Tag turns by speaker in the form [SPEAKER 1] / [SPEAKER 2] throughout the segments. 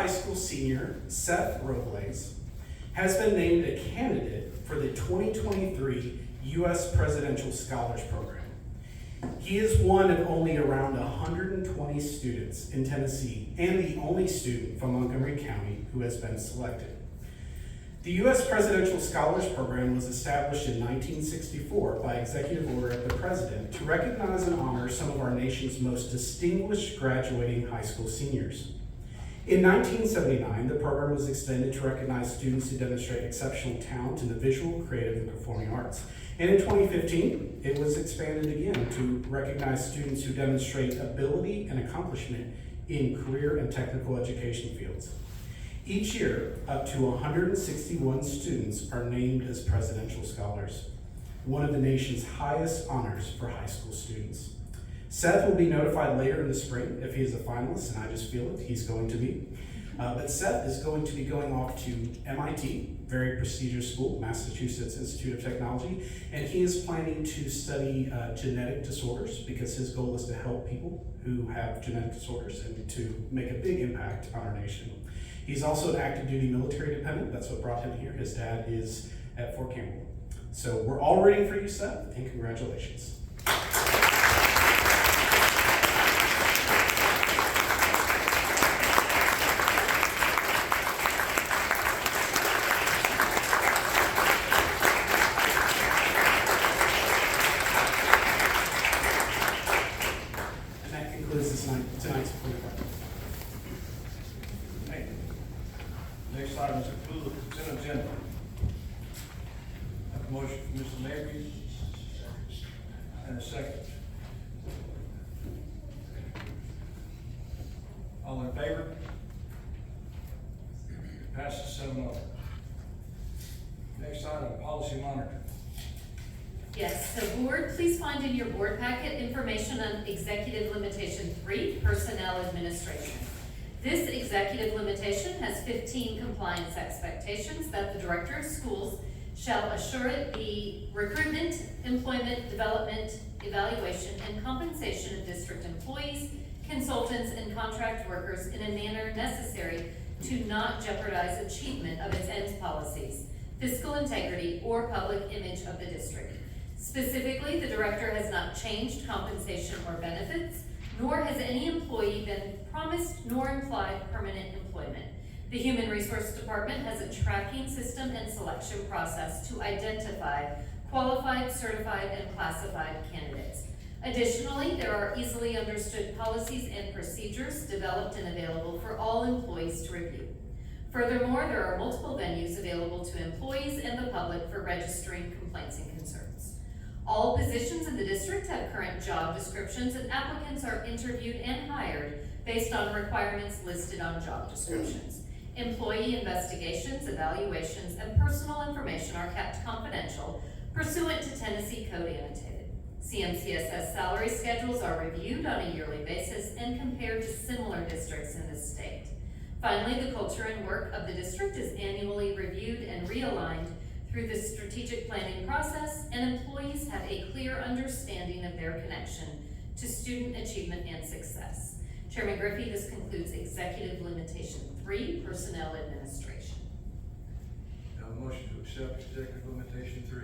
[SPEAKER 1] school senior, Seth Robles, has been named a candidate for the 2023 U.S. Presidential Scholars Program. He is one of only around 120 students in Tennessee and the only student from Montgomery County who has been selected. The U.S. Presidential Scholars Program was established in 1964 by executive order of the President to recognize and honor some of our nation's most distinguished graduating high school seniors. In 1979, the program was extended to recognize students who demonstrate exceptional talent in the visual, creative, and performing arts. And in 2015, it was expanded again to recognize students who demonstrate ability and accomplishment in career and technical education fields. Each year, up to 161 students are named as Presidential Scholars, one of the nation's highest honors for high school students. Seth will be notified later in the spring if he is a finalist, and I just feel it, he's going to be. But Seth is going to be going off to MIT, very prestigious school, Massachusetts Institute of Technology, and he is planning to study genetic disorders because his goal is to help people who have genetic disorders and to make a big impact on our nation. He's also an active duty military dependent. That's what brought him here. His dad is at Fort Campbell. So we're all rooting for you, Seth, and congratulations. Tonight's program.
[SPEAKER 2] Thank you. Next item is approval of consent agenda. I have a motion from Mr. Mabry and a second. All in favor? Passes 7-0. Next item, policy monitor.
[SPEAKER 3] Yes, so board, please find in your board packet information on executive limitation 3, personnel administration. This executive limitation has 15 compliance expectations that the director of schools shall assure the recruitment, employment, development, evaluation, and compensation of district employees, consultants, and contract workers in a manner necessary to not jeopardize achievement of its end policies, fiscal integrity, or public image of the district. Specifically, the director has not changed compensation or benefits, nor has any employee been promised nor implied permanent employment. The Human Resource Department has a tracking system and selection process to identify qualified, certified, and classified candidates. Additionally, there are easily understood policies and procedures developed and available for all employees to review. Furthermore, there are multiple venues available to employees and the public for registering complaints and concerns. All positions in the district have current job descriptions, and applicants are interviewed and hired based on requirements listed on job descriptions. Employee investigations, evaluations, and personal information are kept confidential pursuant to Tennessee Code Annotated. CMCSS salary schedules are reviewed on a yearly basis and compared to similar districts in the state. Finally, the culture and work of the district is annually reviewed and realigned through the strategic planning process, and employees have a clear understanding of their connection to student achievement and success. Chairman Griffey, this concludes executive limitation 3, personnel administration.
[SPEAKER 2] I have a motion to accept executive limitation 3.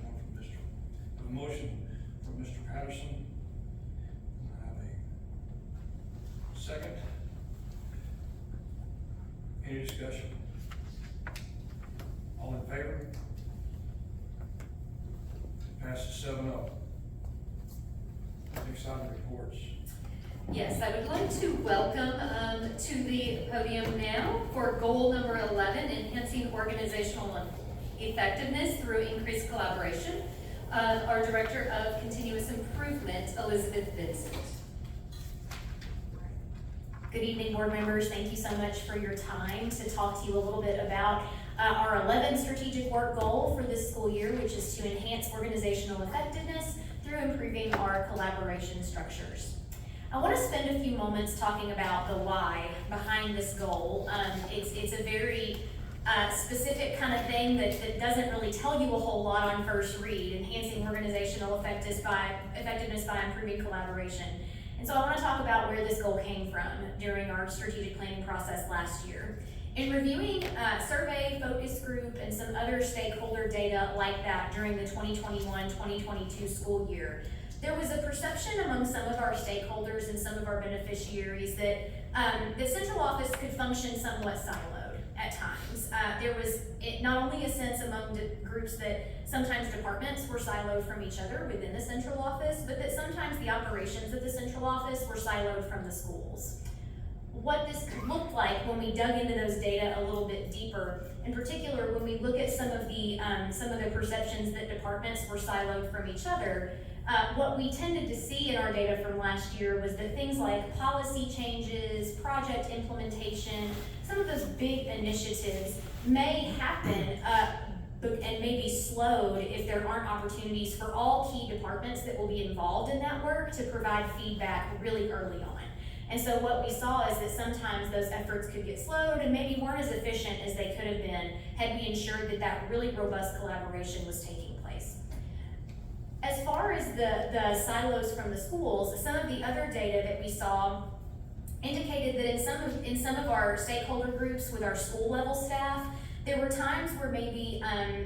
[SPEAKER 2] One from Mr. I have a motion from Mr. Patterson. I have a second. Any discussion? All in favor? Passes 7-0. Next item, reports.
[SPEAKER 3] Yes, I would like to welcome to the podium now for goal number 11, enhancing organizational effectiveness through increased collaboration, our Director of Continuous Improvement, Elizabeth Vincent.
[SPEAKER 4] Good evening, board members. Thank you so much for your time to talk to you a little bit about our 11th strategic work goal for this school year, which is to enhance organizational effectiveness through improving our collaboration structures. I want to spend a few moments talking about the why behind this goal. It's a very specific kind of thing that doesn't really tell you a whole lot on first read, enhancing organizational effectiveness by improving collaboration. And so I want to talk about where this goal came from during our strategic planning process last year. In reviewing survey, focus group, and some other stakeholder data like that during the 2021-2022 school year, there was a perception among some of our stakeholders and some of our beneficiaries that the central office could function somewhat siloed at times. There was not only a sense among groups that sometimes departments were siloed from each other within the central office, but that sometimes the operations of the central office were siloed from the schools. What this looked like when we dug into those data a little bit deeper, in particular when we look at some of the perceptions that departments were siloed from each other, what we tended to see in our data from last year was that things like policy changes, project implementation, some of those big initiatives may happen and may be slowed if there aren't opportunities for all key departments that will be involved in that work to provide feedback really early on. And so what we saw is that sometimes those efforts could get slowed and maybe weren't as efficient as they could have been had we ensured that that really robust collaboration was taking place. As far as the silos from the schools, some of the other data that we saw indicated that in some of our stakeholder groups with our school level staff, there were times where maybe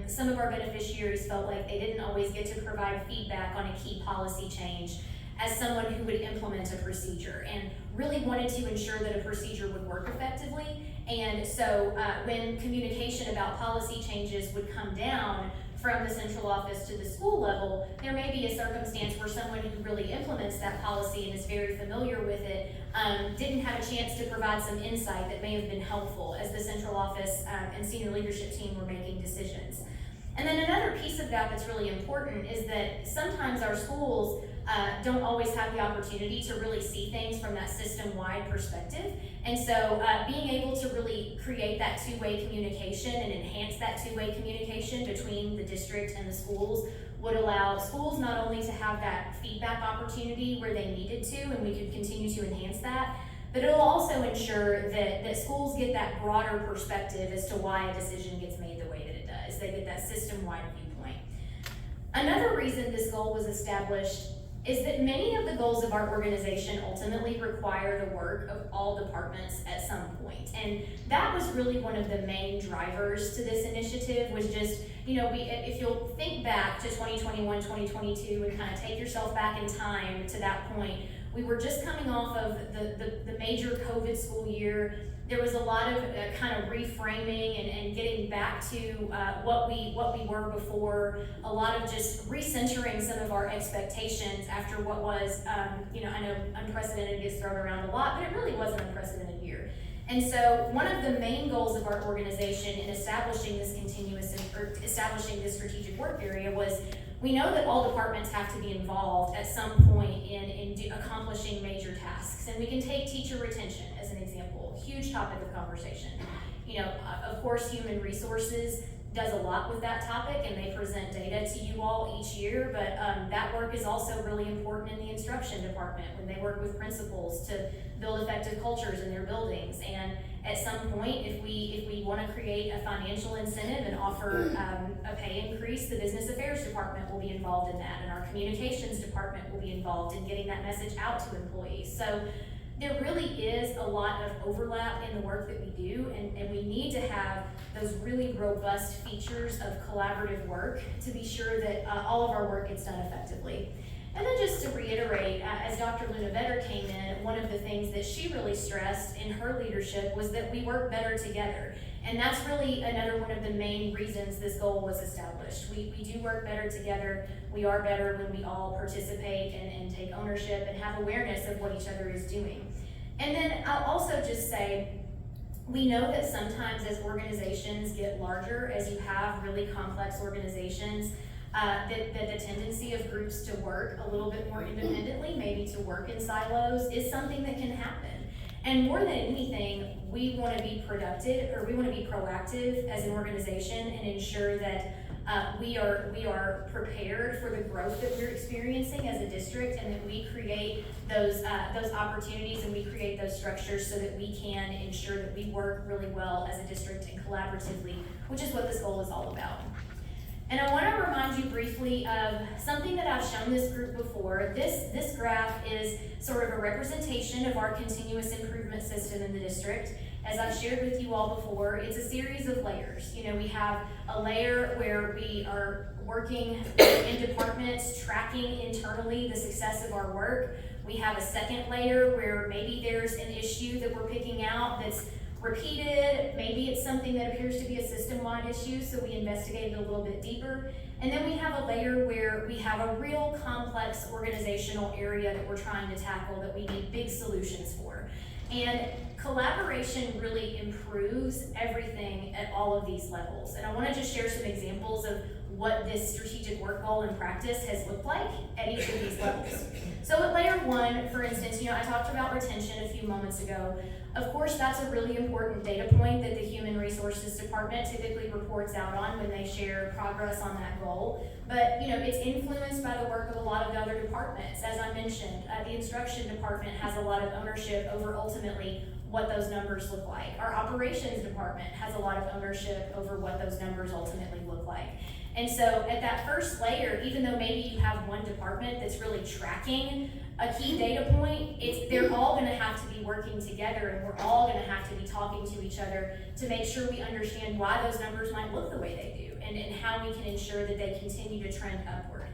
[SPEAKER 4] some of our beneficiaries felt like they didn't always get to provide feedback on a key policy change as someone who would implement a procedure and really wanted to ensure that a procedure would work effectively. And so when communication about policy changes would come down from the central office to the school level, there may be a circumstance where someone who really implements that policy and is very familiar with it didn't have a chance to provide some insight that may have been helpful as the central office and senior leadership team were making decisions. And then another piece of that that's really important is that sometimes our schools don't always have the opportunity to really see things from that system-wide perspective. And so being able to really create that two-way communication and enhance that two-way communication between the district and the schools would allow schools not only to have that feedback opportunity where they needed to, and we could continue to enhance that, but it'll also ensure that schools get that broader perspective as to why a decision gets made the way that it does. They get that system-wide viewpoint. Another reason this goal was established is that many of the goals of our organization ultimately require the work of all departments at some point. And that was really one of the main drivers to this initiative was just, if you'll think back to 2021, 2022 and kind of take yourself back in time to that point, we were just coming off of the major COVID school year. There was a lot of kind of reframing and getting back to what we were before, a lot of just recentering some of our expectations after what was, I know unprecedented gets thrown around a lot, but it really was an unprecedented year. And so one of the main goals of our organization in establishing this establishing this strategic work area was we know that all departments have to be involved at some point in accomplishing major tasks. And we can take teacher retention as an example, huge topic of conversation. Of course, human resources does a lot with that topic and they present data to you all each year, but that work is also really important in the instruction department when they work with principals to build effective cultures in their buildings. And at some point, if we want to create a financial incentive and offer a pay increase, the business affairs department will be involved in that, and our communications department will be involved in getting that message out to employees. So there really is a lot of overlap in the work that we do, and we need to have those really robust features of collaborative work to be sure that all of our work gets done effectively. And then just to reiterate, as Dr. Luna Vetter came in, one of the things that she really stressed in her leadership was that we work better together. And that's really another one of the main reasons this goal was established. We do work better together. We are better when we all participate and take ownership and have awareness of what each other is doing. And then I'll also just say, we know that sometimes as organizations get larger, as you have really complex organizations, that the tendency of groups to work a little bit more independently, maybe to work in silos, is something that can happen. And more than anything, we want to be productive, or we want to be proactive as an organization and ensure that we are prepared for the growth that we're experiencing as a district, and that we create those opportunities and we create those structures so that we can ensure that we work really well as a district and collaboratively, which is what this goal is all about. And I want to remind you briefly of something that I've shown this group before. This graph is sort of a representation of our continuous improvement system in the district. As I've shared with you all before, it's a series of layers. You know, we have a layer where we are working in departments, tracking internally the success of our work. We have a second layer where maybe there's an issue that we're picking out that's repeated, maybe it's something that appears to be a system-wide issue, so we investigate it a little bit deeper. And then we have a layer where we have a real complex organizational area that we're trying to tackle that we need big solutions for. And collaboration really improves everything at all of these levels. And I want to just share some examples of what this strategic work goal in practice has looked like at each of these levels. So at layer 1, for instance, I talked about retention a few moments ago. Of course, that's a really important data point that the Human Resources Department typically reports out on when they share progress on that goal. But, it's influenced by the work of a lot of other departments. As I mentioned, the instruction department has a lot of ownership over ultimately what those numbers look like. Our operations department has a lot of ownership over what those numbers ultimately look like. And so at that first layer, even though maybe you have one department that's really tracking a key data point, they're all gonna have to be working together, and we're all gonna have to be talking to each other to make sure we understand why those numbers might look the way they do, and how we can ensure that they continue to trend upward.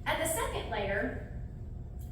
[SPEAKER 4] At the second layer,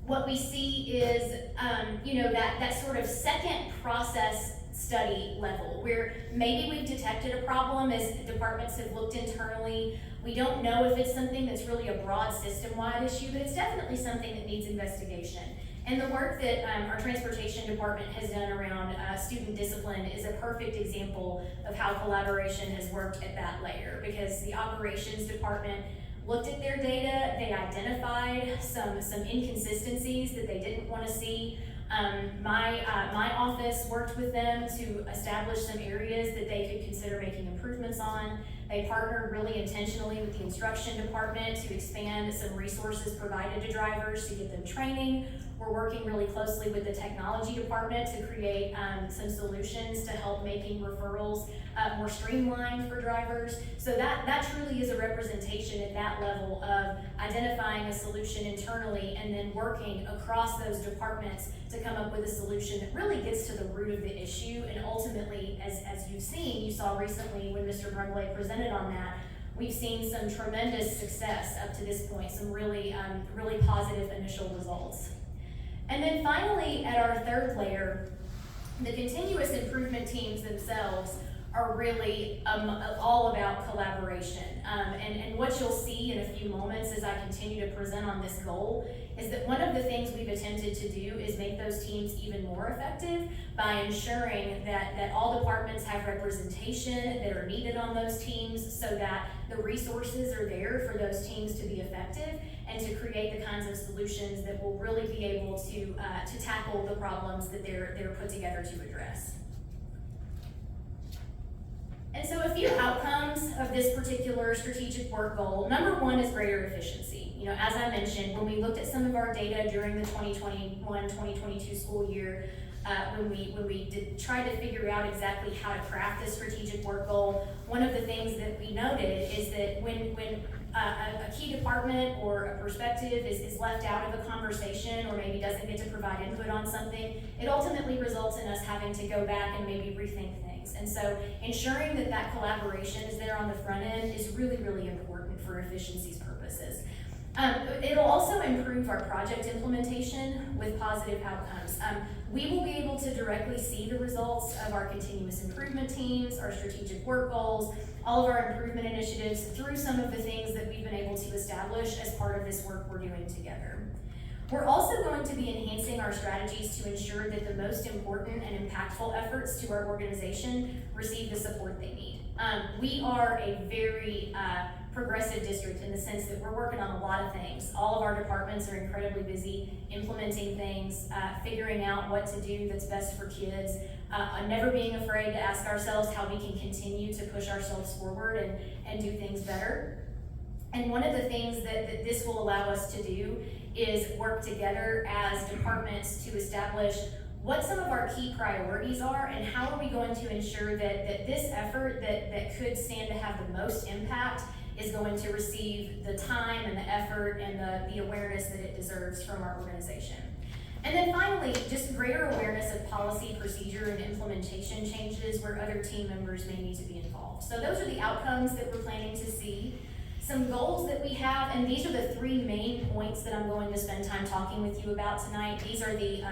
[SPEAKER 4] what we see is, that sort of second process study level, where maybe we've detected a problem as departments have looked internally. We don't know if it's something that's really a broad system-wide issue, but it's definitely something that needs investigation. And the work that our transportation department has done around student discipline is a perfect example of how collaboration has worked at that layer, because the operations department looked at their data, they identified some inconsistencies that they didn't want to see. My office worked with them to establish some areas that they could consider making improvements on. They partnered really intentionally with the instruction department to expand some resources provided to drivers to get them training. We're working really closely with the technology department to create some solutions to help making referrals more streamlined for drivers. So that truly is a representation at that level of identifying a solution internally and then working across those departments to come up with a solution that really gets to the root of the issue. And ultimately, as you've seen, you saw recently when Mr. Brumbley presented on that, we've seen some tremendous success up to this point, some really positive initial results. And then finally, at our third layer, the continuous improvement teams themselves are really all about collaboration. And what you'll see in a few moments as I continue to present on this goal is that one of the things we've attempted to do is make those teams even more effective by ensuring that all departments have representation that are needed on those teams, so that the resources are there for those teams to be effective and to create the kinds of solutions that will really be able to tackle the problems that they're put together to address. And so a few outcomes of this particular strategic work goal. Number one is greater efficiency. As I mentioned, when we looked at some of our data during the 2021-2022 school year, when we tried to figure out exactly how to craft this strategic work goal, one of the things that we noted is that when a key department or a perspective is left out of a conversation, or maybe doesn't get to provide input on something, it ultimately results in us having to go back and maybe rethink things. And so ensuring that collaboration is there on the front end is really, really important for efficiency's purposes. It'll also improve our project implementation with positive outcomes. We will be able to directly see the results of our continuous improvement teams, our strategic work goals, all of our improvement initiatives through some of the things that we've been able to establish as part of this work we're doing together. We're also going to be enhancing our strategies to ensure that the most important and impactful efforts to our organization receive the support they need. We are a very progressive district in the sense that we're working on a lot of things. All of our departments are incredibly busy implementing things, figuring out what to do that's best for kids, never being afraid to ask ourselves how we can continue to push ourselves forward and do things better. And one of the things that this will allow us to do is work together as departments to establish what some of our key priorities are and how are we going to ensure that this effort that could stand to have the most impact is going to receive the time and the effort and the awareness that it deserves from our organization. And then finally, just greater awareness of policy, procedure, and implementation changes where other team members may need to be involved. So those are the outcomes that we're planning to see. Some goals that we have, and these are the three main points that I'm going to spend time talking with you about tonight. These are the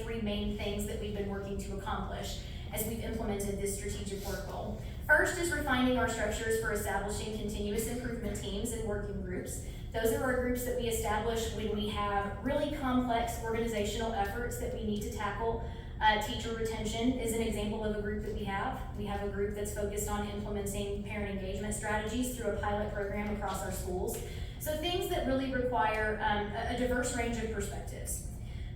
[SPEAKER 4] three main things that we've been working to accomplish as we've implemented this strategic work goal. First is refining our structures for establishing continuous improvement teams and working groups. Those are our groups that we establish when we have really complex organizational efforts that we need to tackle. Teacher retention is an example of a group that we have. We have a group that's focused on implementing parent engagement strategies through a pilot program across our schools. So things that really require a diverse range of perspectives.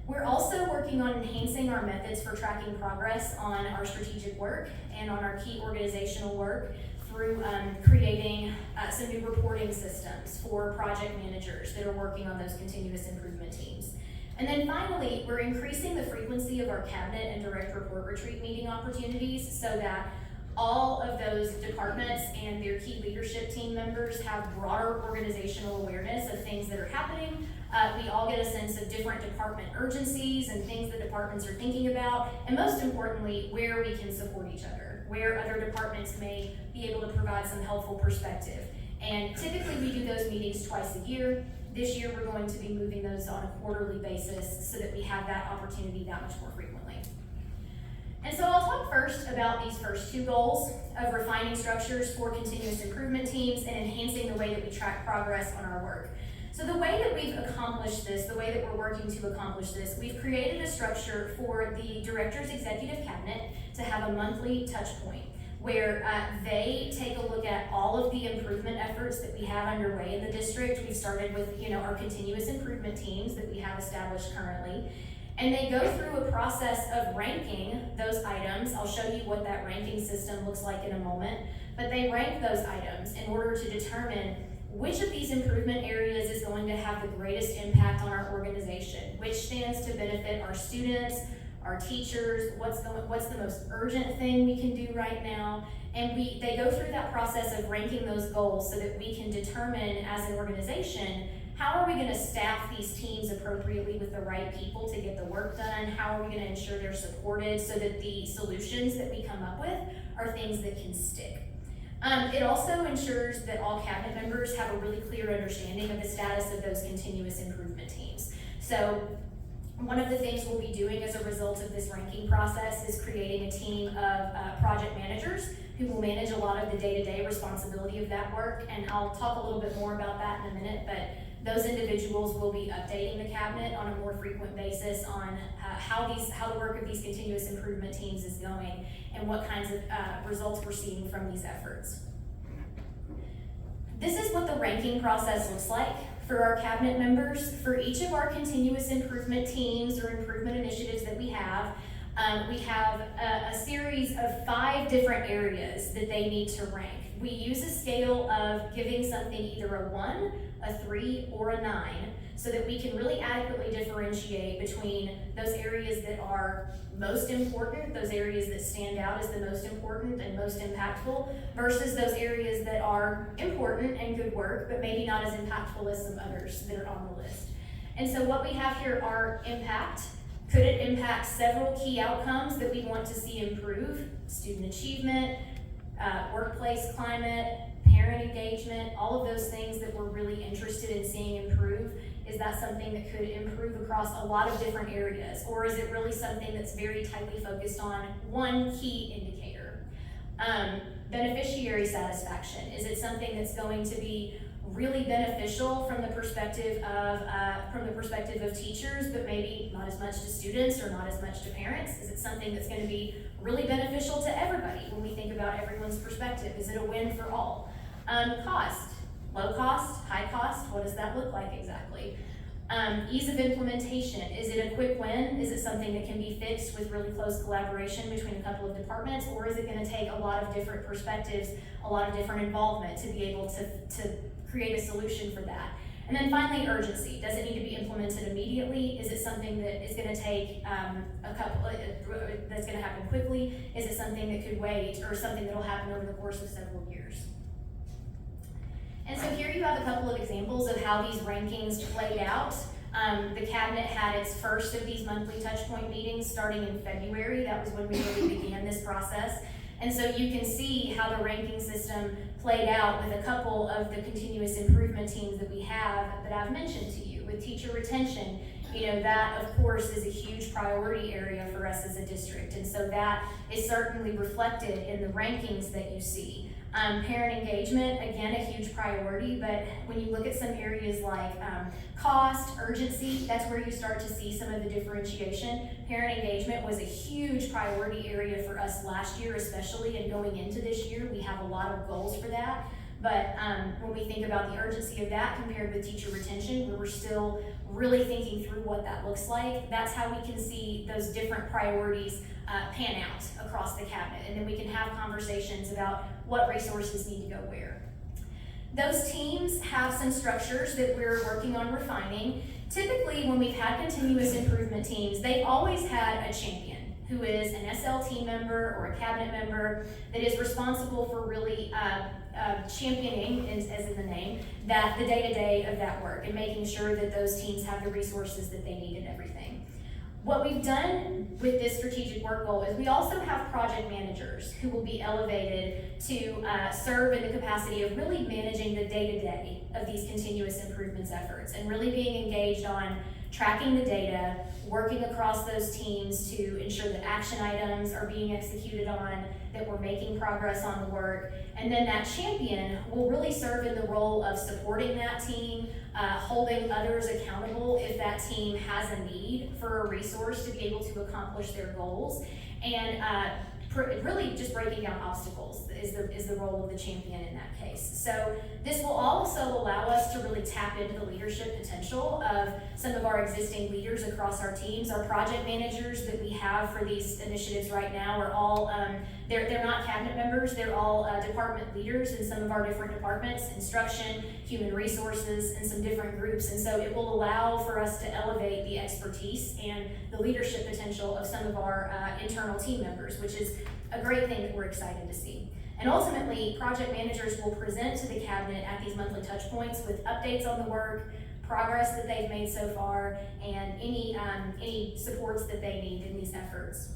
[SPEAKER 4] We're also working on enhancing our methods for tracking progress on our strategic work and on our key organizational work through creating some new reporting systems for project managers that are working on those continuous improvement teams. And then finally, we're increasing the frequency of our cabinet and direct report retreat meeting opportunities so that all of those departments and their key leadership team members have broader organizational awareness of things that are happening. We all get a sense of different department urgencies and things that departments are thinking about, and most importantly, where we can support each other, where other departments may be able to provide some helpful perspective. And typically we do those meetings twice a year. This year we're going to be moving those on a quarterly basis so that we have that opportunity that much more frequently. And so I'll talk first about these first two goals of refining structures for continuous improvement teams and enhancing the way that we track progress on our work. So the way that we've accomplished this, the way that we're working to accomplish this, we've created a structure for the Director's Executive Cabinet to have a monthly touch point where they take a look at all of the improvement efforts that we have underway in the district. We've started with our continuous improvement teams that we have established currently. And they go through a process of ranking those items. I'll show you what that ranking system looks like in a moment. But they rank those items in order to determine which of these improvement areas is going to have the greatest impact on our organization, which stands to benefit our students, our teachers, what's the most urgent thing we can do right now. And they go through that process of ranking those goals so that we can determine as an organization, how are we going to staff these teams appropriately with the right people to get the work done? How are we going to ensure they're supported so that the solutions that we come up with are things that can stick? It also ensures that all cabinet members have a really clear understanding of the status of those continuous improvement teams. So one of the things we'll be doing as a result of this ranking process is creating a team of project managers who will manage a lot of the day-to-day responsibility of that work. And I'll talk a little bit more about that in a minute, but those individuals will be updating the cabinet on a more frequent basis on how the work of these continuous improvement teams is going and what kinds of results we're seeing from these efforts. This is what the ranking process looks like for our cabinet members. For each of our continuous improvement teams or improvement initiatives that we have a series of 5 different areas that they need to rank. We use a scale of giving something either a 1, a 3, or a 9, so that we can really adequately differentiate between those areas that are most important, those areas that stand out as the most important and most impactful, versus those areas that are important and good work, but maybe not as impactful as some others that are on the list. And so what we have here are impact. Could it impact several key outcomes that we want to see improve? Student achievement, workplace climate, parent engagement, all of those things that we're really interested in seeing improve. Is that something that could improve across a lot of different areas? Or is it really something that's very tightly focused on one key indicator? Beneficiary satisfaction. Is it something that's going to be really beneficial from the perspective of teachers, but maybe not as much to students or not as much to parents? Is it something that's going to be really beneficial to everybody when we think about everyone's perspective? Is it a win for all? Cost, low cost, high cost, what does that look like exactly? Ease of implementation, is it a quick win? Is it something that can be fixed with really close collaboration between a couple of departments, or is it going to take a lot of different perspectives, a lot of different involvement to be able to create a solution for that? And then finally, urgency. Does it need to be implemented immediately? Is it something that is going to take that's going to happen quickly? Is it something that could wait, or something that will happen over the course of several years? And so here you have a couple of examples of how these rankings played out. The cabinet had its first of these monthly touch point meetings starting in February. That was when we really began this process. And so you can see how the ranking system played out with a couple of the continuous improvement teams that we have that I've mentioned to you. With teacher retention, that of course is a huge priority area for us as a district. And so that is certainly reflected in the rankings that you see. Parent engagement, again, a huge priority, but when you look at some areas like cost, urgency, that's where you start to see some of the differentiation. Parent engagement was a huge priority area for us last year, especially, and going into this year, we have a lot of goals for that. But when we think about the urgency of that compared with teacher retention, where we're still really thinking through what that looks like, that's how we can see those different priorities pan out across the cabinet. And then we can have conversations about what resources need to go where. Those teams have some structures that we're working on refining. Typically, when we've had continuous improvement teams, they've always had a champion who is an SL team member or a cabinet member that is responsible for really championing, as in the name, that the day-to-day of that work and making sure that those teams have the resources that they need and everything. What we've done with this strategic work goal is we also have project managers who will be elevated to serve in the capacity of really managing the day-to-day of these continuous improvements efforts and really being engaged on tracking the data, working across those teams to ensure that action items are being executed on, that we're making progress on the work. And then that champion will really serve in the role of supporting that team, holding others accountable if that team has a need for a resource to be able to accomplish their goals, and really just breaking down obstacles is the role of the champion in that case. So this will also allow us to really tap into the leadership potential of some of our existing leaders across our teams. Our project managers that we have for these initiatives right now are all, they're not cabinet members, they're all department leaders in some of our different departments, instruction, human resources, and some different groups. And so it will allow for us to elevate the expertise and the leadership potential of some of our internal team members, which is a great thing that we're excited to see. And ultimately, project managers will present to the cabinet at these monthly touch points with updates on the work, progress that they've made so far, and any supports that they need in these efforts.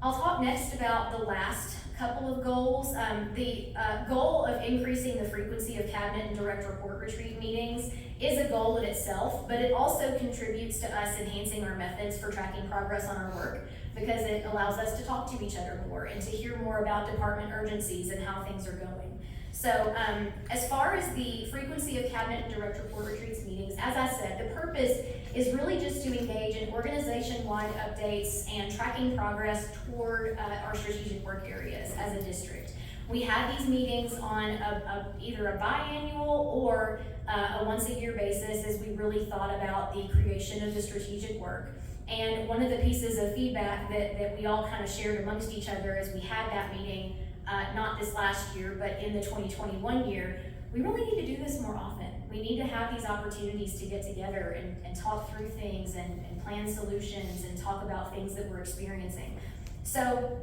[SPEAKER 4] I'll talk next about the last couple of goals. The goal of increasing the frequency of cabinet and direct report retreat meetings is a goal in itself, but it also contributes to us enhancing our methods for tracking progress on our work, because it allows us to talk to each other more and to hear more about department urgencies and how things are going. So as far as the frequency of cabinet and direct report retreats meetings, as I said, the purpose is really just to engage in organization-wide updates and tracking progress toward our strategic work areas as a district. We have these meetings on either a biannual or a once-a-year basis as we really thought about the creation of the strategic work. And one of the pieces of feedback that we all kind of shared amongst each other as we had that meeting, not this last year, but in the 2021 year, we really need to do this more often. We need to have these opportunities to get together and talk through things and plan solutions and talk about things that we're experiencing. So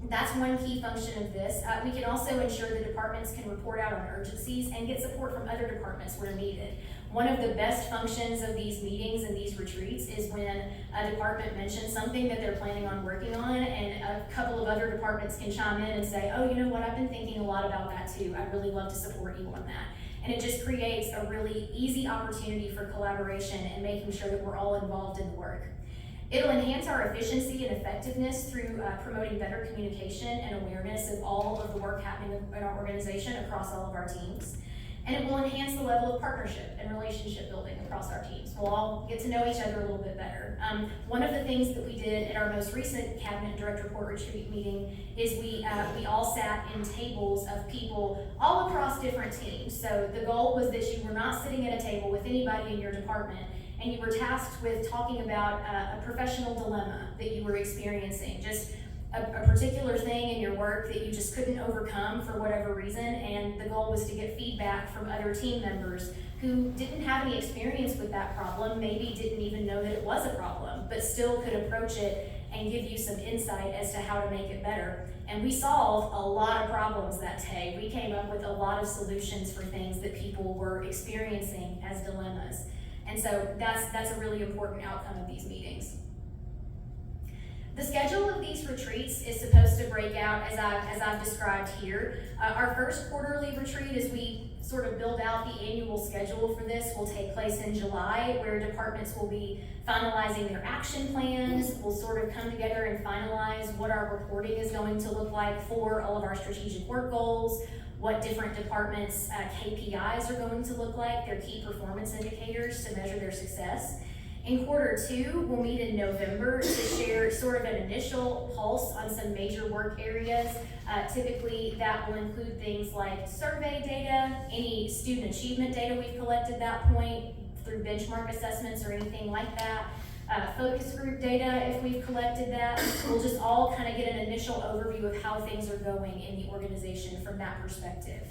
[SPEAKER 4] that's one key function of this. We can also ensure the departments can report out on urgencies and get support from other departments where needed. One of the best functions of these meetings and these retreats is when a department mentions something that they're planning on working on, and a couple of other departments can chime in and say, oh, you know what, I've been thinking a lot about that too. I'd really love to support you on that. And it just creates a really easy opportunity for collaboration and making sure that we're all involved in the work. It'll enhance our efficiency and effectiveness through promoting better communication and awareness of all of the work happening in our organization across all of our teams. And it will enhance the level of partnership and relationship building across our teams. We'll all get to know each other a little bit better. One of the things that we did at our most recent cabinet direct report retreat meeting is we all sat in tables of people all across different teams. So the goal was that you were not sitting at a table with anybody in your department, and you were tasked with talking about a professional dilemma that you were experiencing, just a particular thing in your work that you just couldn't overcome for whatever reason, and the goal was to get feedback from other team members who didn't have any experience with that problem, maybe didn't even know that it was a problem, but still could approach it and give you some insight as to how to make it better. And we solved a lot of problems that day. We came up with a lot of solutions for things that people were experiencing as dilemmas. And so that's a really important outcome of these meetings. The schedule of these retreats is supposed to break out as I've described here. Our first quarterly retreat, as we sort of build out the annual schedule for this, will take place in July, where departments will be finalizing their action plans. We'll sort of come together and finalize what our reporting is going to look like for all of our strategic work goals, what different departments' KPIs are going to look like, their key performance indicators to measure their success. In quarter two, we'll meet in November to share sort of an initial pulse on some major work areas. Typically, that will include things like survey data, any student achievement data we've collected at that point through benchmark assessments or anything like that. Focus group data, if we've collected that. We'll just all kind of get an initial overview of how things are going in the organization from that perspective.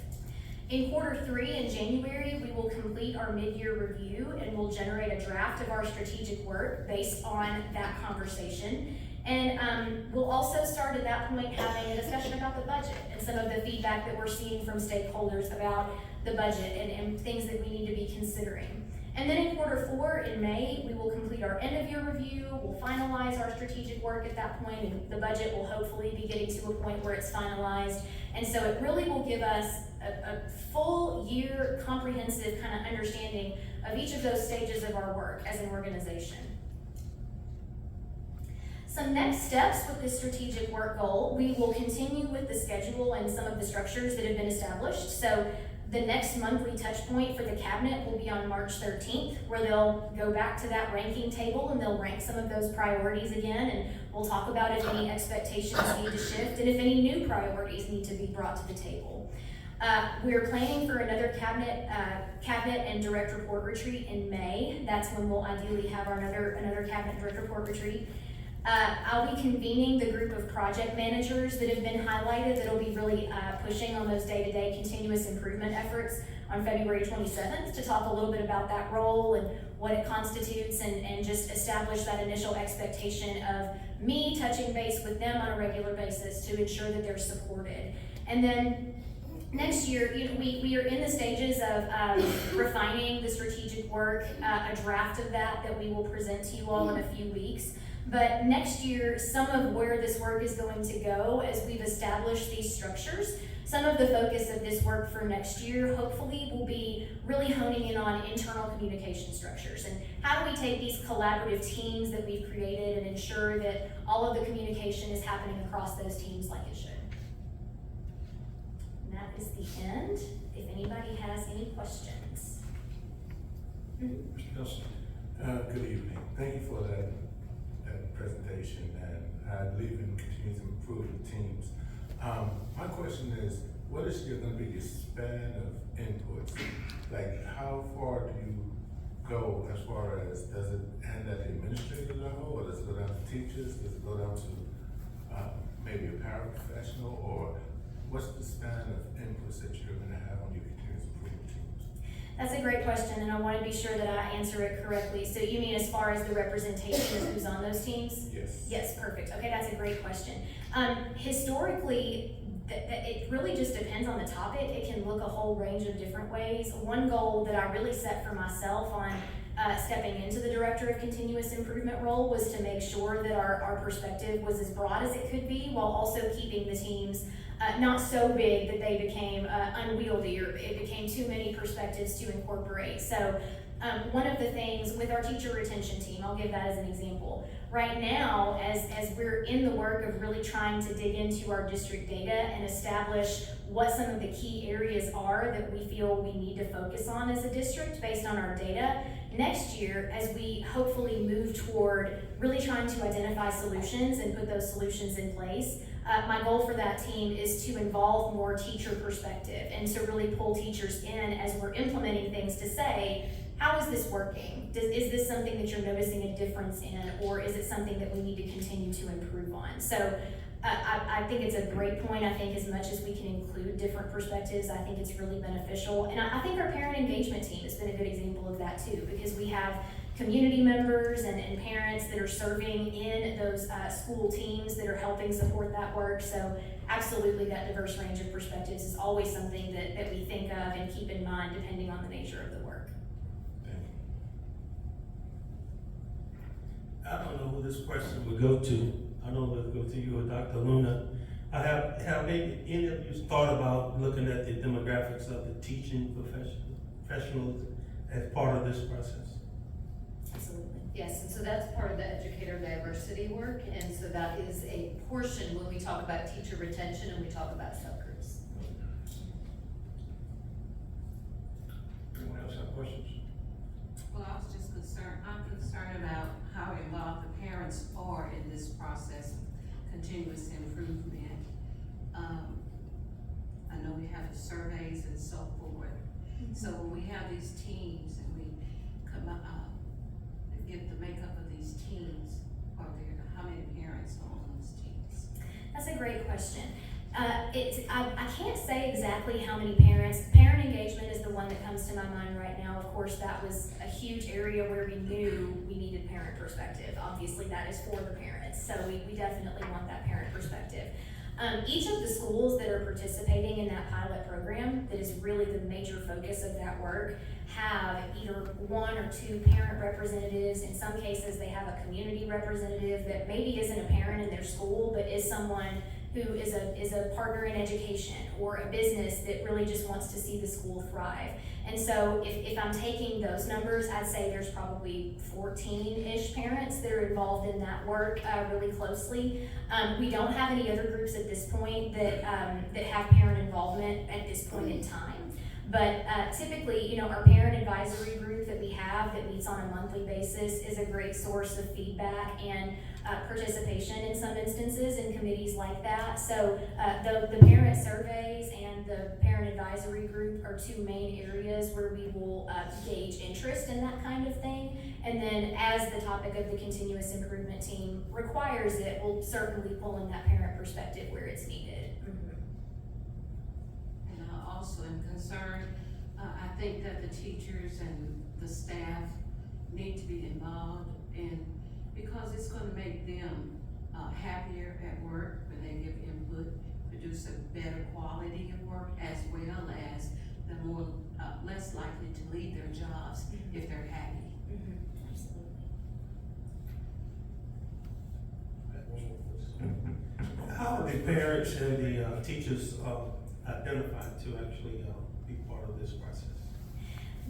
[SPEAKER 4] In quarter three, in January, we will complete our mid-year review and we'll generate a draft of our strategic work based on that conversation. And we'll also start at that point having a discussion about the budget and some of the feedback that we're seeing from stakeholders about the budget and things that we need to be considering. And then in quarter four, in May, we will complete our end-of-year review. We'll finalize our strategic work at that point, and the budget will hopefully be getting to a point where it's finalized. And so it really will give us a full year comprehensive kind of understanding of each of those stages of our work as an organization. Some next steps with this strategic work goal, we will continue with the schedule and some of the structures that have been established. So the next monthly touch point for the cabinet will be on March 13th, where they'll go back to that ranking table and they'll rank some of those priorities again, and we'll talk about if any expectations need to shift and if any new priorities need to be brought to the table. We're planning for another cabinet and direct report retreat in May. That's when we'll ideally have another cabinet direct report retreat. I'll be convening the group of project managers that have been highlighted that'll be really pushing on those day-to-day continuous improvement efforts on February 27th to talk a little bit about that role and what it constitutes and just establish that initial expectation of me touching base with them on a regular basis to ensure that they're supported. And then next year, we are in the stages of refining the strategic work, a draft of that we will present to you all in a few weeks. But next year, some of where this work is going to go as we've established these structures, some of the focus of this work for next year hopefully will be really honing in on internal communication structures and how do we take these collaborative teams that we've created and ensure that all of the communication is happening across those teams like it should. And that is the end. If anybody has any questions.
[SPEAKER 2] Mr. Nelson.
[SPEAKER 5] Good evening. Thank you for that presentation, and I believe in continuing to improve the teams. My question is, what is going to be your span of inputs? Like, how far do you go as far as, does it end at the administrative level, or does it go down to teachers? Does it go down to maybe a paraprofessional, or what's the span of inputs that you're going to have on your continuous improvement teams?
[SPEAKER 4] That's a great question, and I want to be sure that I answer it correctly. So you mean as far as the representation of who's on those teams?
[SPEAKER 5] Yes.
[SPEAKER 4] Yes, perfect. Okay, that's a great question. Historically, it really just depends on the topic. It can look a whole range of different ways. One goal that I really set for myself on stepping into the Director of Continuous Improvement role was to make sure that our perspective was as broad as it could be, while also keeping the teams not so big that they became unwieldy or it became too many perspectives to incorporate. So one of the things with our teacher retention team, I'll give that as an example. Right now, as we're in the work of really trying to dig into our district data and establish what some of the key areas are that we feel we need to focus on as a district based on our data, next year, as we hopefully move toward really trying to identify solutions and put those solutions in place, my goal for that team is to involve more teacher perspective and to really pull teachers in as we're implementing things to say, how is this working? Is this something that you're noticing a difference in, or is it something that we need to continue to improve on? So I think it's a great point. I think as much as we can include different perspectives, I think it's really beneficial. And I think our parent engagement team has been a good example of that too, because we have community members and parents that are serving in those school teams that are helping support that work. So absolutely, that diverse range of perspectives is always something that we think of and keep in mind depending on the nature of the work.
[SPEAKER 5] Thank you.
[SPEAKER 6] I don't know who this question would go to. I don't know whether it go to you or Dr. Luna. Have any of you thought about looking at the demographics of the teaching professionals as part of this process?
[SPEAKER 4] Absolutely.
[SPEAKER 3] Yes, and so that's part of the educator diversity work, and so that is a portion when we talk about teacher retention and we talk about subgroups.
[SPEAKER 2] Anyone else have questions?
[SPEAKER 7] Well, I was just I'm concerned about how involved the parents are in this process of continuous improvement. I know we have the surveys and so forth. So when we have these teams and we come get the makeup of these teams, how many parents are on those teams?
[SPEAKER 4] That's a great question. I can't say exactly how many parents. Parent engagement is the one that comes to my mind right now. Of course, that was a huge area where we knew we needed parent perspective. Obviously, that is for the parents, so we definitely want that parent perspective. Each of the schools that are participating in that pilot program, that is really the major focus of that work, have either one or two parent representatives. In some cases, they have a community representative that maybe isn't a parent in their school, but is someone who is a partner in education or a business that really just wants to see the school thrive. And so if I'm taking those numbers, I'd say there's probably 14-ish parents that are involved in that work really closely. We don't have any other groups at this point that have parent involvement at this point in time. But typically, our parent advisory group that we have that meets on a monthly basis is a great source of feedback and participation in some instances in committees like that. So the parent surveys and the parent advisory group are two main areas where we will gauge interest in that kind of thing. And then as the topic of the continuous improvement team requires it, we'll certainly pull in that parent perspective where it's needed.
[SPEAKER 7] And I also am concerned, I think that the teachers and the staff need to be involved because it's going to make them happier at work when they give input, produce a better quality of work, as well as they're less likely to leave their jobs if they're happy.
[SPEAKER 4] Absolutely.
[SPEAKER 6] How are the parents and the teachers identified to actually be part of this process?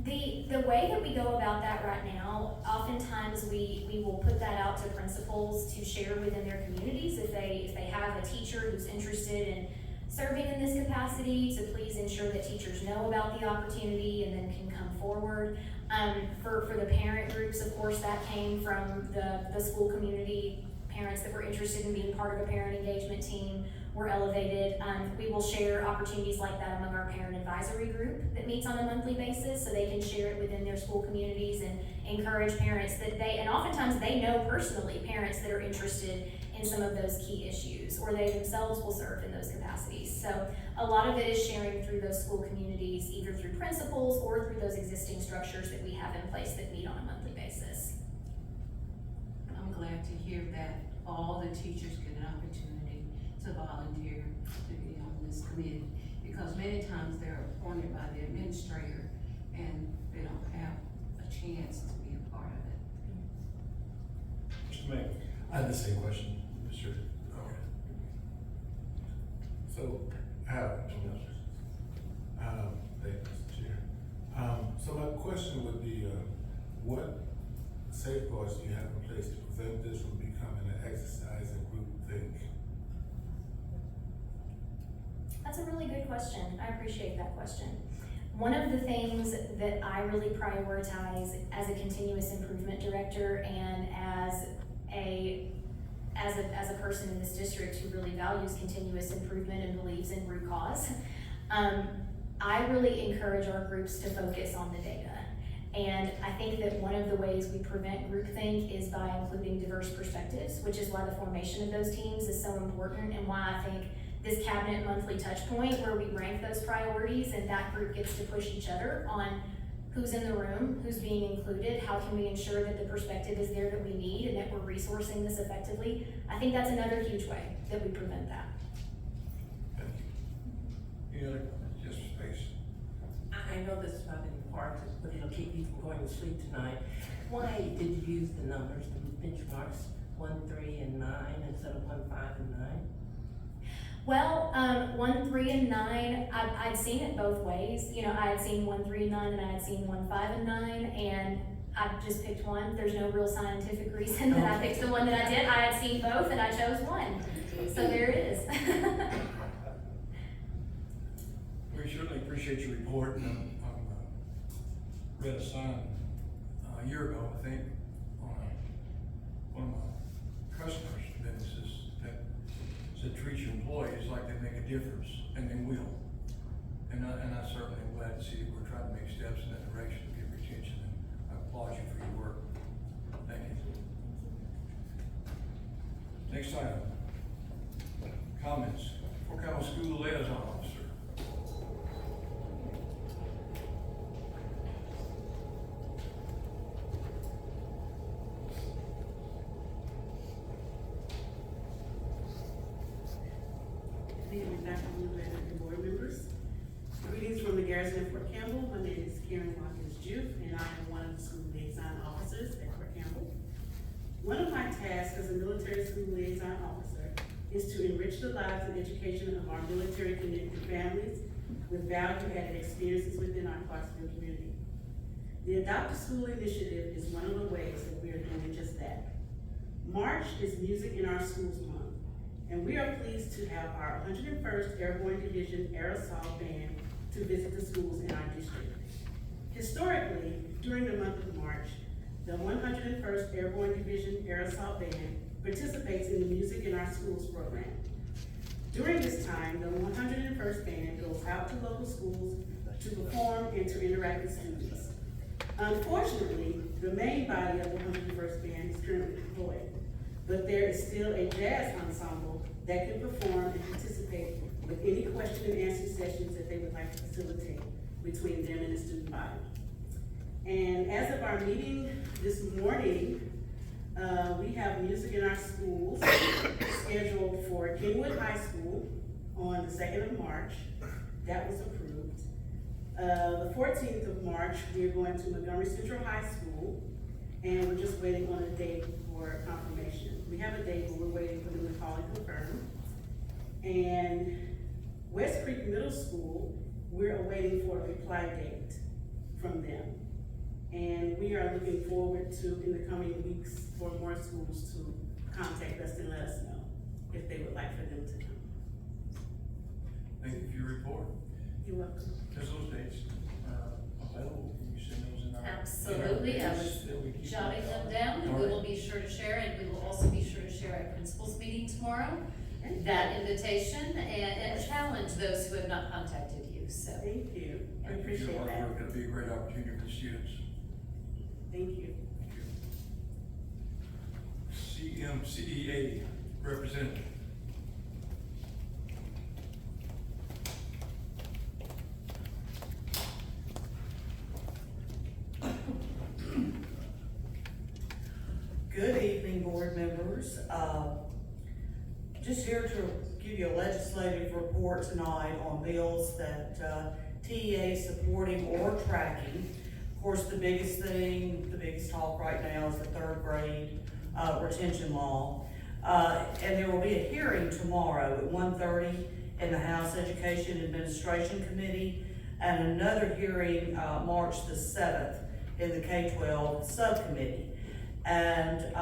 [SPEAKER 4] The way that we go about that right now, oftentimes we will put that out to principals to share within their communities. If they have a teacher who's interested in serving in this capacity, to please ensure that teachers know about the opportunity and then can come forward. For the parent groups, of course, that came from the school community. Parents that were interested in being part of a parent engagement team were elevated. We will share opportunities like that among our parent advisory group that meets on a monthly basis, so they can share it within their school communities and encourage parents and oftentimes they know personally parents that are interested in some of those key issues, or they themselves will serve in those capacities. So a lot of it is sharing through those school communities, either through principals or through those existing structures that we have in place that meet on a monthly basis.
[SPEAKER 7] I'm glad to hear that all the teachers get an opportunity to volunteer to be on this committee, because many times they're appointed by the administrator and they don't have a chance to be a part of it.
[SPEAKER 2] Mr. May.
[SPEAKER 5] I have the same question, Mr. Okay. So, I have, thank you, Mr. Chair. So my question would be, what safeguards do you have in place to prevent this from becoming an exercise in groupthink?
[SPEAKER 4] That's a really good question. I appreciate that question. One of the things that I really prioritize as a continuous improvement director and as a person in this district who really values continuous improvement and believes in root cause, I really encourage our groups to focus on the data. And I think that one of the ways we prevent groupthink is by including diverse perspectives, which is why the formation of those teams is so important, and why I think this cabinet monthly touch point where we rank those priorities and that group gets to push each other on who's in the room, who's being included, how can we ensure that the perspective is there that we need and that we're resourcing this effectively. I think that's another huge way that we prevent that.
[SPEAKER 2] Thank you. Any other comments? Yes, Space.
[SPEAKER 8] I know this is probably important, but it'll keep you from going to sleep tonight. Why did you use the numbers, the benchmarks, 1, 3, and 9 instead of 1, 5, and 9?
[SPEAKER 4] Well, 1, 3, and 9, I'd seen it both ways. You know, I had seen 1, 3, and 9, and I had seen 1, 5, and 9, and I just picked one. There's no real scientific reason that I picked the one that I did. I had seen both, and I chose one. So there it is.
[SPEAKER 2] We certainly appreciate your report. Read a sign a year ago, I think, on one of my customers' businesses that said, treat your employees like they make a difference, and they will. And I certainly am glad to see that we're trying to make steps in that direction to get retention, and I applaud you for your work. Thank you. Next item, comments. Fort Campbell School Liaison Officer.
[SPEAKER 9] Good evening, Dr. Woodland and board members. Greetings from the garrison of Fort Campbell. My name is Karen Watkins Juve, and I am one of the school liaison officers at Fort Campbell. One of my tasks as a military school liaison officer is to enrich the lives and education of our military-connected families with value-added experiences within our Clarksville community. The Adopt a School initiative is one of the ways that we are doing just that. March is Music in Our Schools Month, and we are pleased to have our 101st Airborne Division Aerosol Band to visit the schools in our district. Historically, during the month of March, the 101st Airborne Division Aerosol Band participates in the Music in Our Schools program. During this time, the 101st Band goes out to local schools to perform and to interact with students. Unfortunately, the main body of the 101st Band is currently deployed, but there is still a jazz ensemble that can perform and participate with any question and answer sessions that they would like to facilitate between them and the student body. And as of our meeting this morning, we have Music in Our Schools scheduled for Kingwood High School on the 2nd of March. That was approved. The 14th of March, we're going to Montgomery Central High School, and we're just waiting on a date for confirmation. We have a date, but we're waiting for them to call and confirm. And West Creek Middle School, we're awaiting for a reply date from them. And we are looking forward to, in the coming weeks, for more schools to contact us and let us know if they would like for them to come.
[SPEAKER 2] Thank you for your report.
[SPEAKER 9] You're welcome.
[SPEAKER 2] Because those dates are available, can you send those in our?
[SPEAKER 3] Absolutely, I was jotting them down, and we will be sure to share, and we will also be sure to share at principals meeting tomorrow, that invitation, and challenge those who have not contacted you, so.
[SPEAKER 9] Thank you. I
[SPEAKER 2] Thank you for
[SPEAKER 9] appreciate
[SPEAKER 2] your hard
[SPEAKER 9] that.
[SPEAKER 2] work. It'll be a great opportunity for the students.
[SPEAKER 9] Thank you.
[SPEAKER 2] Thank you. CMCEA representative.
[SPEAKER 10] Good evening, board members. Just here to give you a legislative report tonight on bills that TEA is supporting or tracking. Of course, the biggest thing, the biggest talk right now is the 3rd grade retention law. And there will be a hearing tomorrow at 1:30 in the House Education Administration Committee, and another hearing March the 7th in the K-12 subcommittee. And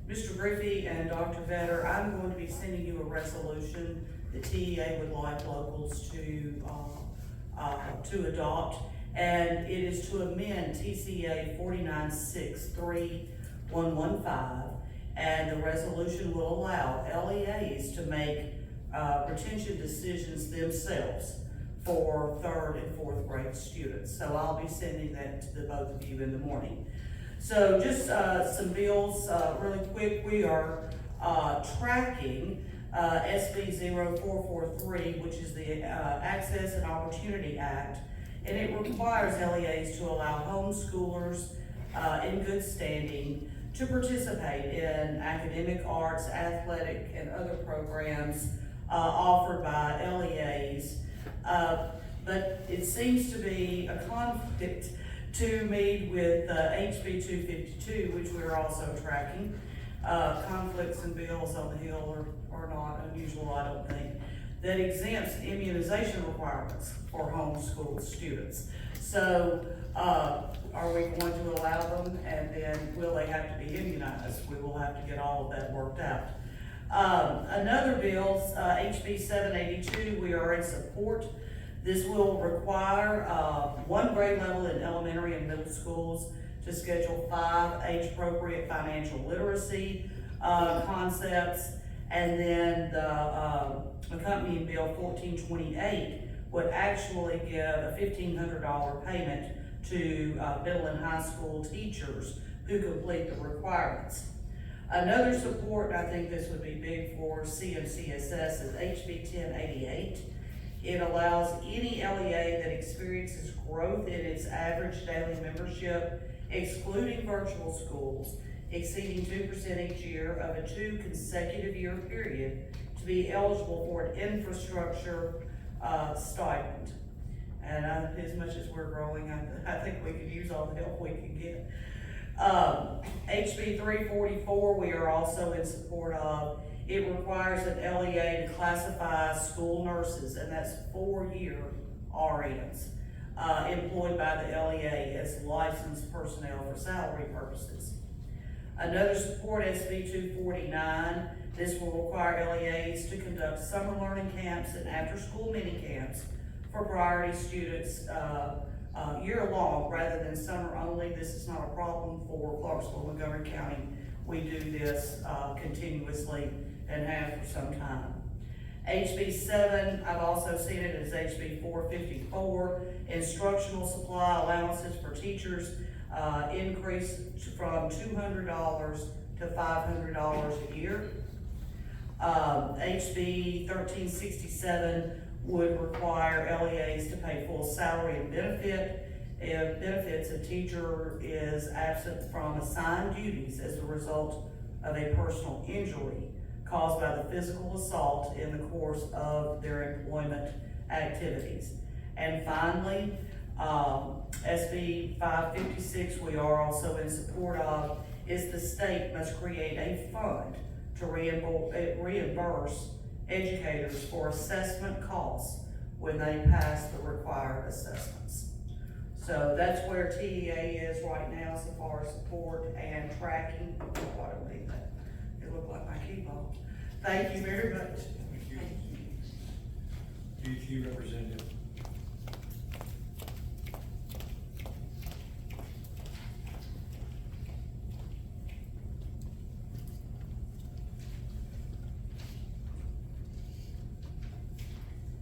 [SPEAKER 10] Mr. Griffey and Dr. Vetter, I'm going to be sending you a resolution that TEA would like locals to adopt, and it is to amend TCA 4963-115, and the resolution will allow LEAs to make retention decisions themselves for 3rd and 4th grade students. So I'll be sending that to the both of you in the morning. So just some bills really quick. We are tracking SB 0443, which is the Access and Opportunity Act, and it requires LEAs to allow homeschoolers in good standing to participate in academic, arts, athletic, and other programs offered by LEAs. But it seems to be a conflict to me with HB 252, which we're also tracking. Conflicts and bills on the Hill are not unusual, I don't think, that exempts immunization requirements for homeschooled students. So, are we going to allow them, and then will they have to be immunized? We will have to get all of that worked out. Another bill, HB 782, we are in support. This will require one grade level in elementary and middle schools to schedule 5 age-appropriate financial literacy concepts, and then the accompanying bill 1428 would actually give a $1,500 payment to middle and high school teachers who complete the requirements. Another support, I think this would be big for CMCSS, is HB 1088. It allows any LEA that experiences growth in its average daily membership, excluding virtual schools, exceeding 2% each year of a 2 consecutive year period, to be eligible for an infrastructure stipend. And as much as we're growing, I think we could use all the help we can get. HB 344, we are also in support of. It requires an LEA to classify school nurses, and that's 4-year RNs, employed by the LEA as licensed personnel for salary purposes. Another support, SB 249, this will require LEAs to conduct summer learning camps and after-school mini camps for priority students year-long rather than summer only. This is not a problem for Clarksville, Montgomery County. We do this continuously and have for some time. HB 7, I've also seen it as HB 454, instructional supply allowances for teachers increase from $200 to $500 a year. HB 1367 would require LEAs to pay full salary and benefits a teacher is absent from assigned duties as a result of a personal injury caused by the physical assault in the course of their employment activities. And finally, SB 556, we are also in support of, is the state must create a fund to reimburse educators for assessment costs when they pass the required assessments. So that's where TEA is right now so far as support and tracking. Oh, I don't need that. It looked like my keyboard. Thank you very much.
[SPEAKER 2] Thank you. DT representative.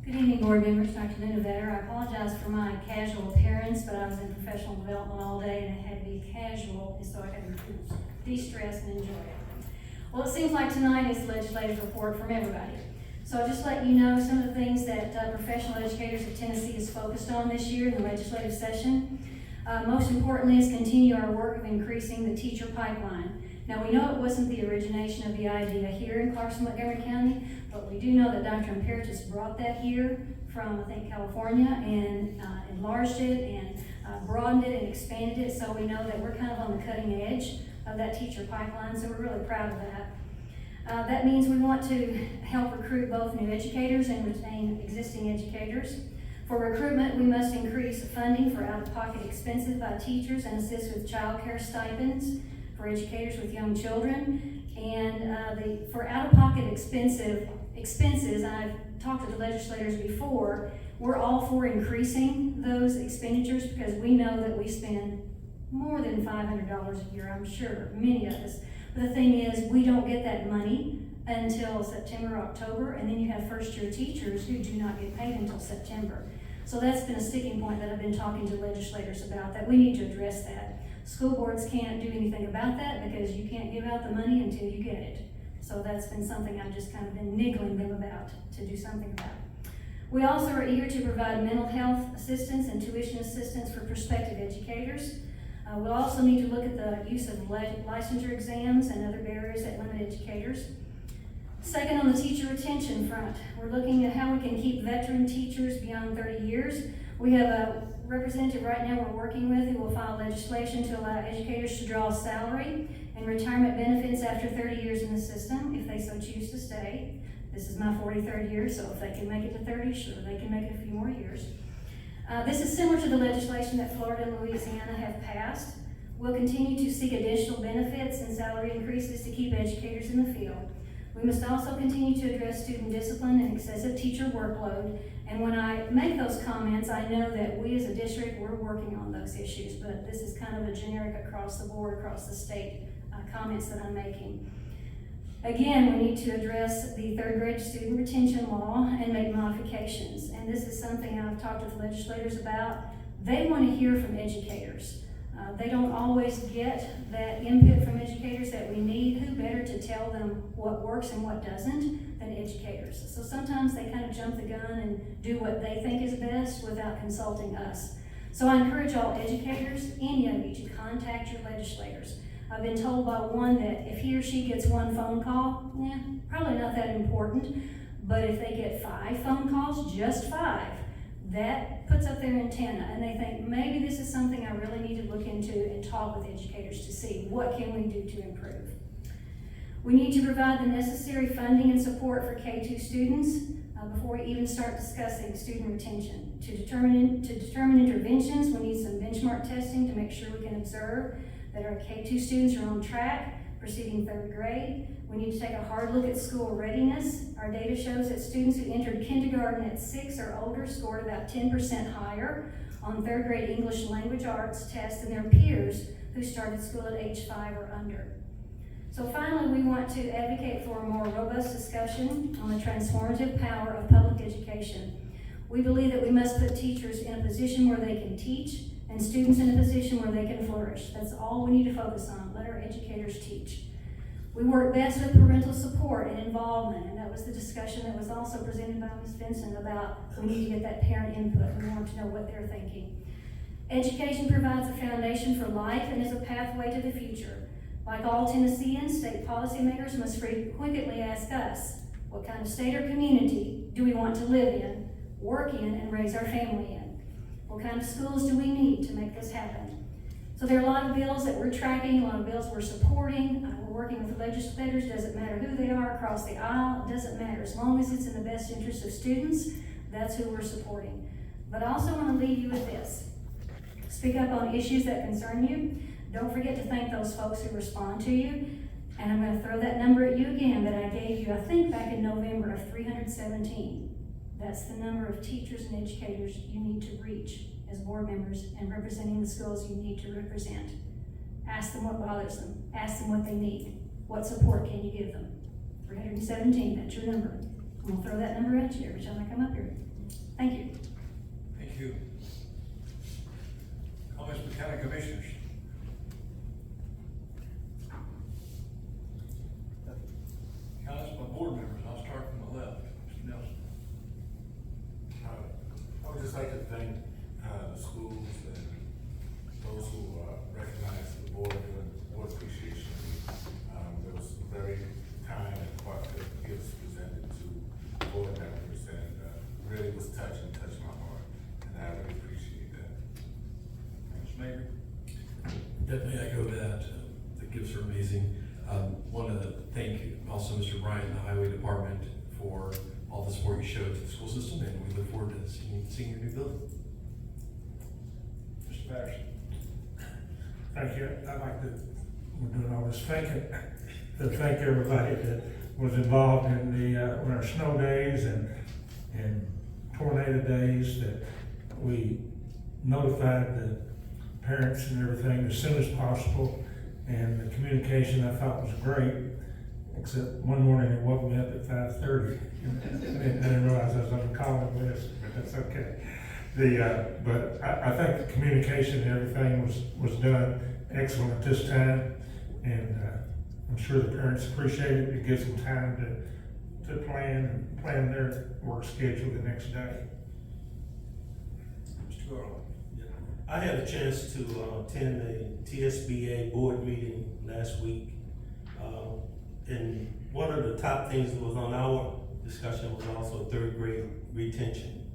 [SPEAKER 11] Good evening, board members. Dr. Linda Vetter. I apologize for my casual appearance, but I was in professional development all day and it had to be casual, and so I could de-stress and enjoy it. Well, it seems like tonight is legislative report from everybody. So I'll just let you know some of the things that professional educators of Tennessee is focused on this year in the legislative session. Most importantly is continue our work of increasing the teacher pipeline. Now, we know it wasn't the origination of the idea here in Clarksville, Montgomery County, but we do know that Dr. Imperatus brought that here from, I think, California, and enlarged it and broadened it and expanded it, so we know that we're kind of on the cutting edge of that teacher pipeline, so we're really proud of that. That means we want to help recruit both new educators and retain existing educators. For recruitment, we must increase funding for out-of-pocket expenses by teachers and assist with child care stipends for educators with young children. And for out-of-pocket expenses, I've talked to the legislators before, we're all for increasing those expenditures because we know that we spend more than $500 a year, I'm sure, many of us. But the thing is, we don't get that money until September, October, and then you have first-year teachers who do not get paid until September. So that's been a sticking point that I've been talking to legislators about, that we need to address that. School boards can't do anything about that because you can't give out the money until you get it. So that's been something I've just kind of been niggling them about, to do something about. We also are eager to provide mental health assistance and tuition assistance for prospective educators. We'll also need to look at the use of licensure exams and other barriers that limit educators. Second, on the teacher retention front, we're looking at how we can keep veteran teachers beyond 30 years. We have a representative right now we're working with who will file legislation to allow educators to draw salary and retirement benefits after 30 years in the system, if they so choose to stay. This is my 43rd year, so if they can make it to 30, sure, they can make it a few more years. This is similar to the legislation that Florida and Louisiana have passed. We'll continue to seek additional benefits and salary increases to keep educators in the field. We must also continue to address student discipline and excessive teacher workload. And when I make those comments, I know that we as a district, we're working on those issues, but this is kind of a generic across the board, across the state comments that I'm making. Again, we need to address the third grade student retention law and make modifications. And this is something I've talked with legislators about. They want to hear from educators. They don't always get that input from educators that we need. Who better to tell them what works and what doesn't than educators? So sometimes they kind of jump the gun and do what they think is best without consulting us. So I encourage all educators, any of you, to contact your legislators. I've been told by one that if he or she gets one phone call, probably not that important, but if they get 5 phone calls, just 5, that puts up their antenna and they think maybe this is something I really need to look into and talk with educators to see what can we do to improve. We need to provide the necessary funding and support for K-2 students before we even start discussing student retention. To determine interventions, we need some benchmark testing to make sure we can observe that our K-2 students are on track, proceeding 3rd grade. We need to take a hard look at school readiness. Our data shows that students who entered kindergarten at 6 or older scored about 10% higher on 3rd grade English language arts tests than their peers who started school at age 5 or under. So finally, we want to advocate for a more robust discussion on the transformative power of public education. We believe that we must put teachers in a position where they can teach and students in a position where they can flourish. That's all we need to focus on. Let our educators teach. We work best with parental support and involvement, and that was the discussion that was also presented by Ms. Vincent about we need to get that parent input. We want to know what they're thinking. Education provides a foundation for life and is a pathway to the future. Like all Tennesseans, state policymakers must frequently ask us, what kind of state or community do we want to live in, work in, and raise our family in? What kind of schools do we need to make this happen? So there are a lot of bills that we're tracking, a lot of bills we're supporting. We're working with the legislators. Doesn't matter who they are across the aisle. It doesn't matter. As long as it's in the best interest of students, that's who we're supporting. But I also want to leave you with this. Speak up on issues that concern you. Don't forget to thank those folks who respond to you. And I'm going to throw that number at you again that I gave you, I think, back in November of 317. That's the number of teachers and educators you need to reach as board members and representing the schools you need to represent. Ask them what bothers them. Ask them what they need. What support can you give them? 317, that's your number. I'm going to throw that number at you every time I come up here. Thank you.
[SPEAKER 2] Thank you. Comments from county commissioners? Comments by board members. I'll start from the left. Mr. Nelson.
[SPEAKER 5] I would just like to thank the schools and those who recognize the board during the board appreciation. There was very kind and thoughtful gifts presented to board members, and really was touched my heart, and I really appreciate that.
[SPEAKER 2] Ms. Mayor.
[SPEAKER 12] Definitely echo that. The gifts are amazing. Want to thank also Mr. Bryant and the Highway Department for all the support you showed to the school system, and we look forward to seeing your new building.
[SPEAKER 2] Mr. Patterson.
[SPEAKER 13] Thank you. I'd like to, we're doing all this thanking, to thank everybody that was involved in the, on our snow days and tornado days, that we notified the parents and everything as soon as possible. And the communication I thought was great, except one morning it woke me up at 5:30. And I didn't realize I was on the calling list, but that's okay. But I think the communication and everything was done excellent this time. And I'm sure the parents appreciate it. It gives them time to plan their work schedule the next day.
[SPEAKER 2] Mr. Garland.
[SPEAKER 6] I had a chance to attend a TSBA board meeting last week. And one of the top things that was on our discussion was also third grade retention.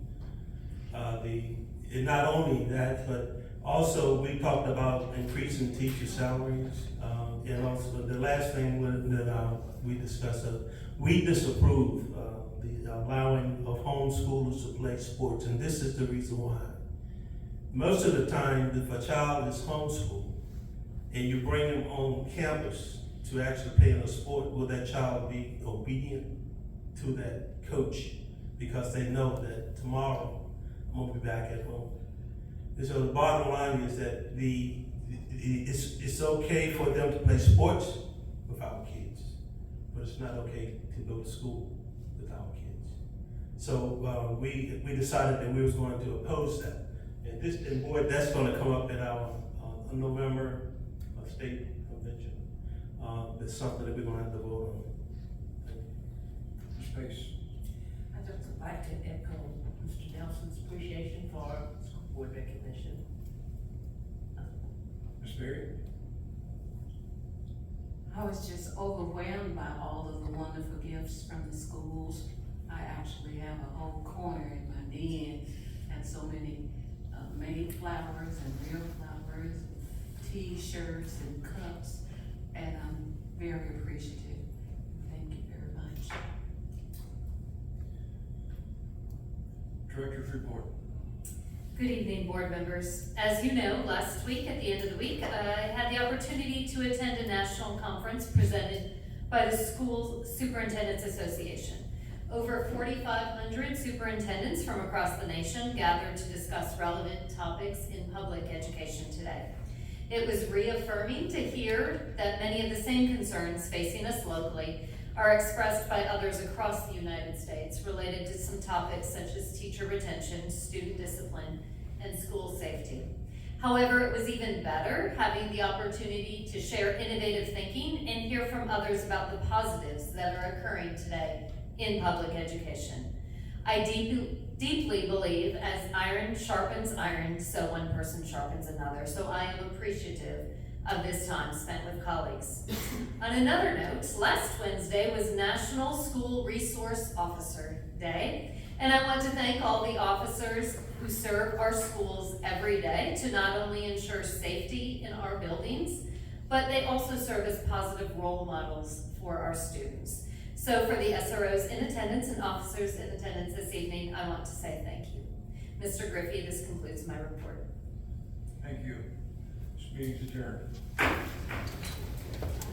[SPEAKER 6] And not only that, but also we talked about increasing teacher salaries. And also the last thing that we discussed, we disapprove the allowing of homeschoolers to play sports. And this is the reason why. Most of the time, if a child is homeschooled and you bring him on campus to actually play in a sport, will that child be obedient to that coach? Because they know that tomorrow I'm gonna be back at home. And so the bottom line is that it's okay for them to play sports with our kids, but it's not okay to go to school with our kids. So we decided that we was going to oppose that. And boy, that's gonna come up at our November state convention. It's something that we're gonna have to vote on.
[SPEAKER 2] Ms. Pace.
[SPEAKER 8] I'd just like to echo Mr. Nelson's appreciation for school board recognition.
[SPEAKER 2] Ms. Berry.
[SPEAKER 7] I was just overwhelmed by all of the wonderful gifts from the schools. I actually have a whole corner in my den, and so many made flowers and real flowers, T-shirts and cups, and I'm very appreciative. Thank you very much.
[SPEAKER 2] Director's report.
[SPEAKER 3] Good evening, board members. As you know, last week, at the end of the week, I had the opportunity to attend a national conference presented by the School Superintendents Association. Over 4,500 superintendents from across the nation gathered to discuss relevant topics in public education today. It was reaffirming to hear that many of the same concerns facing us locally are expressed by others across the United States related to some topics such as teacher retention, student discipline, and school safety. However, it was even better having the opportunity to share innovative thinking and hear from others about the positives that are occurring today in public education. I deeply believe as iron sharpens iron, so one person sharpens another. So I am appreciative of this time spent with colleagues. On another note, last Wednesday was National School Resource Officer Day, and I want to thank all the officers who serve our schools every day to not only ensure safety in our buildings, but they also serve as positive role models for our students. So for the SROs in attendance and officers in attendance this evening, I want to say thank you. Mr. Griffey, this concludes my report.
[SPEAKER 2] Thank you. This meeting's adjourned.